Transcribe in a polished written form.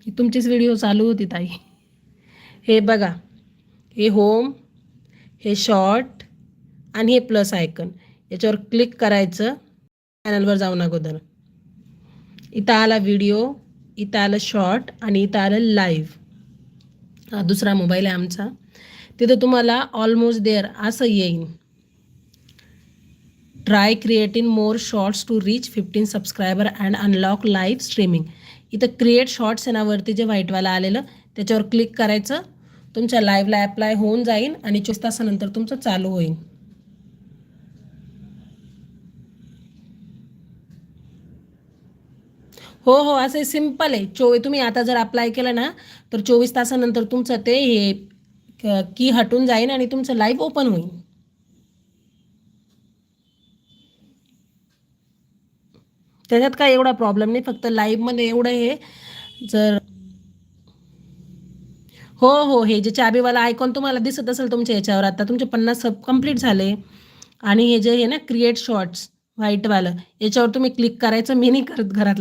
ही तुमचीच व्हिडिओ चालू होती ताई. हे बघा, हे होम, हे शॉर्ट आणि हे प्लस आयकन, याच्यावर क्लिक करायचं. चॅनलवर जाऊन अगोदर इथं आला व्हिडिओ, इथं आलं शॉर्ट आणि इथं आलं लाईव्ह. दुसरा मोबाईल आहे आमचा. तिथं तुम्हाला ऑलमोस्ट देअर असं येईन. Try creating more shorts to reach 15 subscriber and unlock live streaming. इथं क्रिएट शॉर्ट्स येण्यावरती जे व्हाईटवाला आलेलं त्याच्यावर क्लिक करायचं. तुमच्या लाईव्हला ॲप्लाय होऊन जाईल आणि 24 तासानंतर तुमचं चालू होईल. हो असं सिम्पल आहे. तुम्ही आता जर अप्लाय केलं ना तर 24 तासानंतर तुमचं ते हे की हटून जाईल आणि तुमचं लाईव्ह ओपन होईल. त्याच्यात काय एवढा प्रॉब्लेम नाही, फक्त लाईव्हमध्ये एवढं हे जर हो हे जे चाबीवाला आयकॉन तुम्हाला दिसत असेल तुमच्या याच्यावर, आता तुमचे 50 कंप्लीट झाले. आणि हे जे आहे ना क्रिएट शॉर्ट्स व्हाईटवालं, याच्यावर तुम्ही क्लिक करायचं. मी नाही करत घरात